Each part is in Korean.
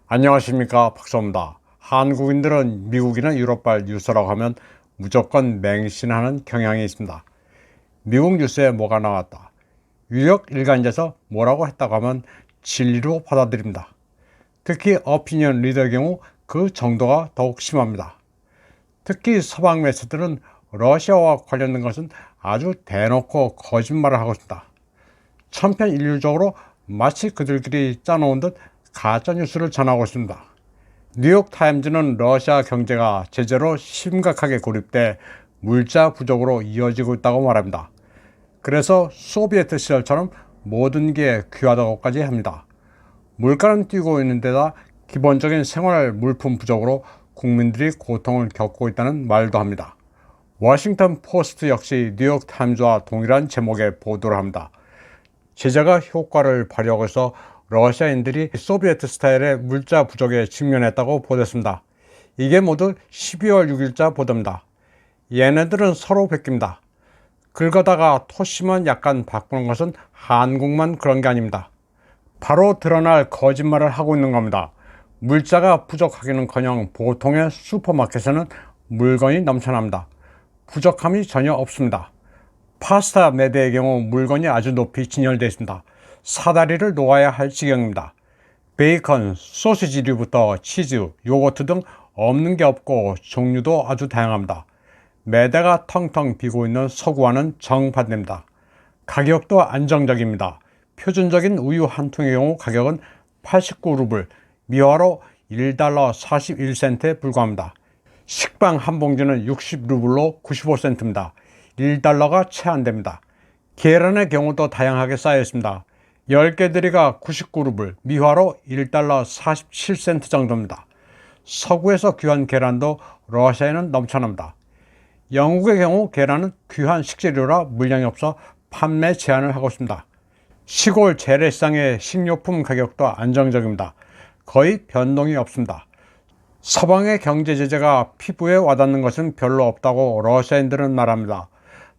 안녕하십니까, 박사입니다. 한국인들은 미국이나 유럽발 뉴스라고 하면 무조건 맹신하는 경향이 있습니다. 미국 뉴스에 뭐가 나왔다, 유력 일간지에서 뭐라고 했다고 하면 진리로 받아들입니다. 특히 오피니언 리더의 경우 그 정도가 더욱 심합니다. 특히 서방 매체들은 러시아와 관련된 것은 아주 대놓고 거짓말을 하고 있습니다. 천편일률적으로 마치 그들끼리 짜놓은 듯 가짜뉴스를 전하고 있습니다. 뉴욕타임즈는 러시아 경제가 제재로 심각하게 고립돼 물자 부족으로 이어지고 있다고 말합니다. 그래서 소비에트 시절처럼 모든 게 귀하다고까지 합니다. 물가는 뛰고 있는 데다 기본적인 생활 물품 부족으로 국민들이 고통을 겪고 있다는 말도 합니다. 워싱턴 포스트 역시 뉴욕타임즈와 동일한 제목의 보도를 합니다. 제재가 효과를 발휘하고 있어 러시아인들이 소비에트 스타일의 물자 부족에 직면했다고 보도했습니다. 이게 모두 12월 6일자 보도입니다. 얘네들은 서로 베낍니다. 긁어다가 토시만 약간 바꾸는 것은 한국만 그런 게 아닙니다. 바로 드러날 거짓말을 하고 있는 겁니다. 물자가 부족하기는커녕 보통의 슈퍼마켓에는 물건이 넘쳐납니다. 부족함이 전혀 없습니다. 파스타 매대의 경우 물건이 아주 높이 진열되어 있습니다. 사다리를 놓아야 할 지경입니다. 베이컨, 소시지류부터 치즈, 요거트 등 없는 게 없고 종류도 아주 다양합니다. 매대가 텅텅 비고 있는 서구와는 정반대입니다. 가격도 안정적입니다. 표준적인 우유 한 통의 경우 가격은 89루블, 미화로 1달러 41센트에 불과합니다. 식빵 한 봉지는 60루블로 95센트입니다. 1달러가 채 안 됩니다. 계란의 경우도 다양하게 쌓여 있습니다. 10개들이가 99루블, 미화로 1달러 47센트 정도입니다. 서구에서 귀한 계란도 러시아에는 넘쳐납니다. 영국의 경우 계란은 귀한 식재료라 물량이 없어 판매 제한을 하고 있습니다. 시골 재래시장의 식료품 가격도 안정적입니다. 거의 변동이 없습니다. 서방의 경제 제재가 피부에 와닿는 것은 별로 없다고 러시아인들은 말합니다.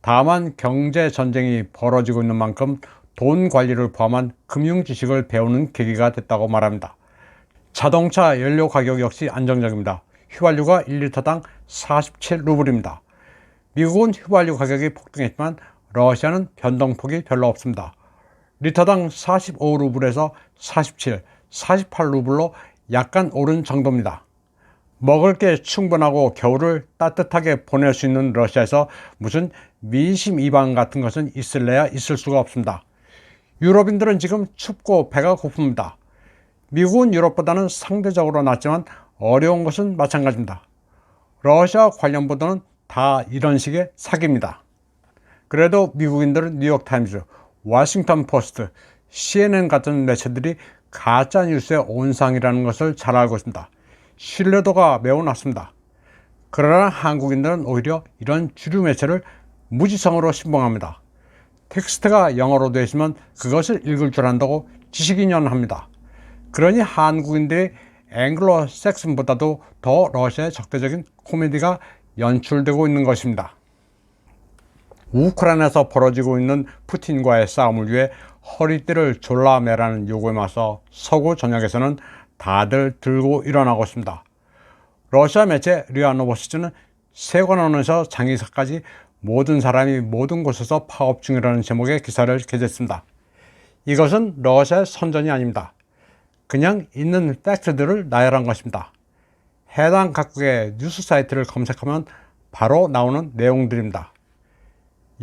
다만 경제 전쟁이 벌어지고 있는 만큼 돈 관리를 포함한 금융 지식을 배우는 계기가 됐다고 말합니다. 자동차 연료 가격 역시 안정적입니다. 휘발유가 1리터당 47루블입니다. 미국은 휘발유 가격이 폭등했지만 러시아는 변동폭이 별로 없습니다. 리터당 45루블에서 47, 48루블로 약간 오른 정도입니다. 먹을 게 충분하고 겨울을 따뜻하게 보낼 수 있는 러시아에서 무슨 민심 이방 같은 것은 있을래야 있을 수가 없습니다. 유럽인들은 지금 춥고 배가 고픕니다. 미국은 유럽보다는 상대적으로 낫지만 어려운 것은 마찬가지입니다. 러시아 관련 보도는 다 이런 식의 사기입니다. 그래도 미국인들은 뉴욕타임즈, 워싱턴 포스트, CNN 같은 매체들이 가짜뉴스의 온상이라는 것을 잘 알고 있습니다. 신뢰도가 매우 낮습니다. 그러나 한국인들은 오히려 이런 주류 매체를 무지성으로 신봉합니다. 텍스트가 영어로 되어 있으면 그것을 읽을 줄 안다고 지식인연합니다. 그러니 한국인들이 앵글로 섹슨보다도 더 러시아의 적대적인 코미디가 연출되고 있는 것입니다. 우크라이나에서 벌어지고 있는 푸틴과의 싸움을 위해 허리띠를 졸라매라는 요구에 맞서 서구 전역에서는 다들 들고 일어나고 있습니다. 러시아 매체 리아 노보스티는 세관원에서 장의사까지 모든 사람이 모든 곳에서 파업 중이라는 제목의 기사를 게재했습니다. 이것은 러시아의 선전이 아닙니다. 그냥 있는 팩트들을 나열한 것입니다. 해당 각국의 뉴스 사이트를 검색하면 바로 나오는 내용들입니다.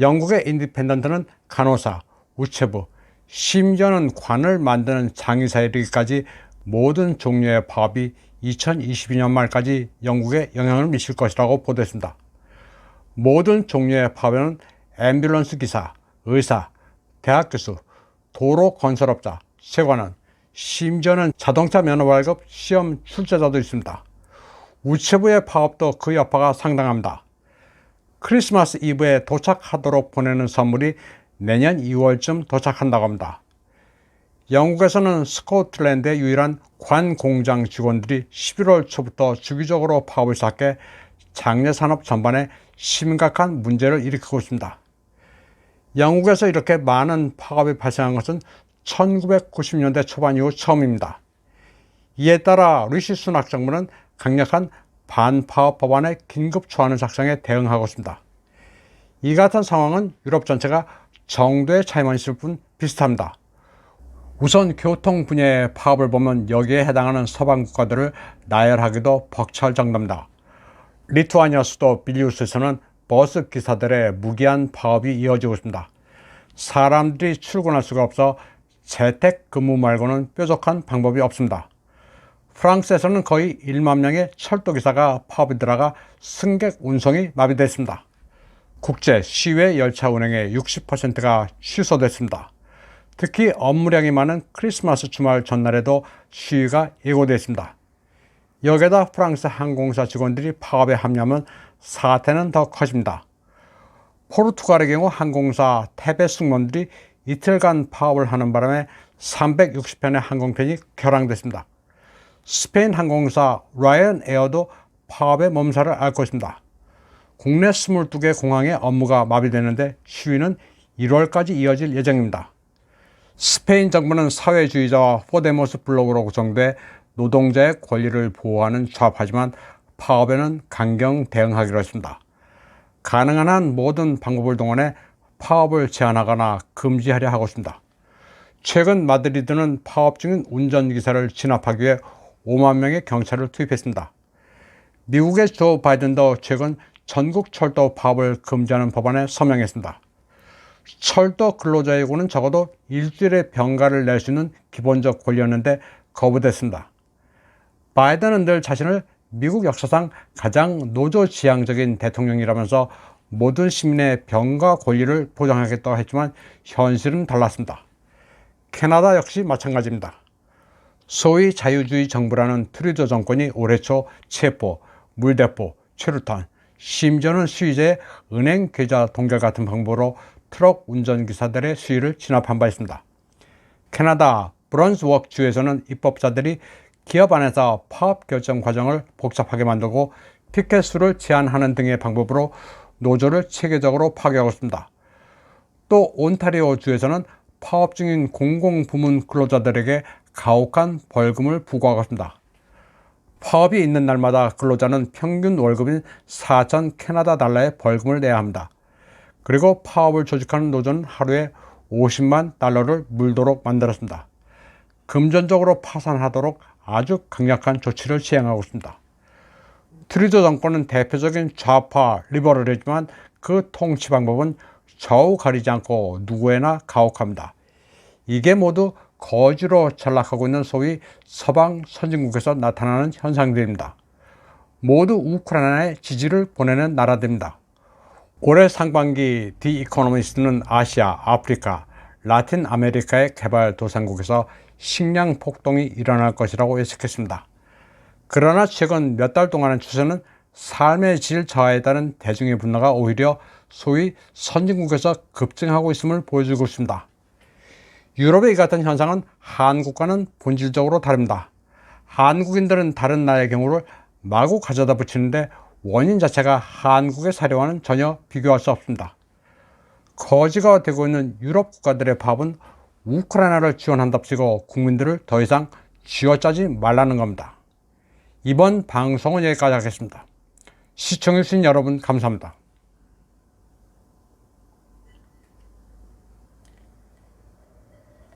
영국의 인디펜던트는 간호사, 우체부, 심지어는 관을 만드는 장의사에 이르기까지 모든 종류의 파업이 2022년 말까지 영국에 영향을 미칠 것이라고 보도했습니다. 모든 종류의 파업에는 앰뷸런스 기사, 의사, 대학 교수, 도로 건설업자, 세관원, 심지어는 자동차 면허 발급 시험 출제자도 있습니다. 우체부의 파업도 그 여파가 상당합니다. 크리스마스 이브에 도착하도록 보내는 선물이 내년 2월쯤 도착한다고 합니다. 영국에서는 스코틀랜드의 유일한 관 공장 직원들이 11월 초부터 주기적으로 파업을 시작해 장례 산업 전반에 심각한 문제를 일으키고 있습니다. 영국에서 이렇게 많은 파업이 발생한 것은 1990년대 초반 이후 처음입니다. 이에 따라 리시 수낙 정부는 강력한 반파업 법안의 긴급 초안을 작성해 대응하고 있습니다. 이 같은 상황은 유럽 전체가 정도의 차이만 있을 뿐 비슷합니다. 우선 교통 분야의 파업을 보면 여기에 해당하는 서방 국가들을 나열하기도 벅찰 정도입니다. 리투아니아 수도 빌니우스에서는 버스 기사들의 무기한 파업이 이어지고 있습니다. 사람들이 출근할 수가 없어 재택근무 말고는 뾰족한 방법이 없습니다. 프랑스에서는 거의 1만 명의 철도기사가 파업에 들어가 승객 운송이 마비됐습니다. 국제 시외 열차 운행의 60%가 취소됐습니다. 특히 업무량이 많은 크리스마스 주말 전날에도 시위가 예고되어 있습니다. 여기에다 프랑스 항공사 직원들이 파업에 합류하면 사태는 더 커집니다. 포르투갈의 경우 항공사 테베 승무원들이 이틀간 파업을 하는 바람에 360편의 항공편이 결항됐습니다. 스페인 항공사 라이언에어도 파업의 몸살을 앓고 있습니다. 국내 22개 공항의 업무가 마비되는데 시위는 1월까지 이어질 예정입니다. 스페인 정부는 사회주의자와 포데모스 블록으로 구성돼 노동자의 권리를 보호하는 좌파지만 파업에는 강경 대응하기로 했습니다. 가능한 한 모든 방법을 동원해 파업을 제한하거나 금지하려 하고 있습니다. 최근 마드리드는 파업 중인 운전기사를 진압하기 위해 5만 명의 경찰을 투입했습니다. 미국의 조 바이든도 최근 전국 철도 파업을 금지하는 법안에 서명했습니다. 철도 근로자이고는 적어도 일주일의 병가를 낼 수 있는 기본적 권리였는데 거부됐습니다. 바이든은 늘 자신을 미국 역사상 가장 노조 지향적인 대통령이라면서 모든 시민의 병가 권리를 보장하겠다고 했지만 현실은 달랐습니다. 캐나다 역시 마찬가지입니다. 소위 자유주의 정부라는 트루도 정권이 올해 초 체포, 물대포, 최루탄, 심지어는 시위자의 은행 계좌 동결 같은 방법으로 트럭 운전기사들의 시위를 진압한 바 있습니다. 캐나다 브런스워크 주에서는 입법자들이 기업 안에서 파업 결정 과정을 복잡하게 만들고 피켓 수를 제한하는 등의 방법으로 노조를 체계적으로 파괴하고 있습니다. 또 온타리오 주에서는 파업 중인 공공부문 근로자들에게 가혹한 벌금을 부과하고 있습니다. 파업이 있는 날마다 근로자는 평균 월급인 4,000 캐나다 달러의 벌금을 내야 합니다. 그리고 파업을 조직하는 노조는 하루에 50만 달러를 물도록 만들었습니다. 금전적으로 파산하도록 아주 강력한 조치를 시행하고 있습니다. 트루도 정권은 대표적인 좌파 리버럴이지만 그 통치 방법은 좌우 가리지 않고 누구에나 가혹합니다. 이게 모두 거지로 전락하고 있는 소위 서방 선진국에서 나타나는 현상들입니다. 모두 우크라이나에 지지를 보내는 나라들입니다. 올해 상반기 디 이코노미스트는 아시아, 아프리카, 라틴 아메리카의 개발도상국에서 식량 폭동이 일어날 것이라고 예측했습니다. 그러나 최근 몇 달 동안의 추세는 삶의 질 저하에 따른 대중의 분노가 오히려 소위 선진국에서 급증하고 있음을 보여주고 있습니다. 유럽의 이 같은 현상은 한국과는 본질적으로 다릅니다. 한국인들은 다른 나라의 경우를 마구 가져다 붙이는데 원인 자체가 한국의 사례와는 전혀 비교할 수 없습니다. 거지가 되고 있는 유럽 국가들의 파업은 우크라이나를 지원한답시고 국민들을 더 이상 쥐어짜지 말라는 겁니다. 이번 방송은 여기까지 하겠습니다. 시청해주신 여러분 감사합니다.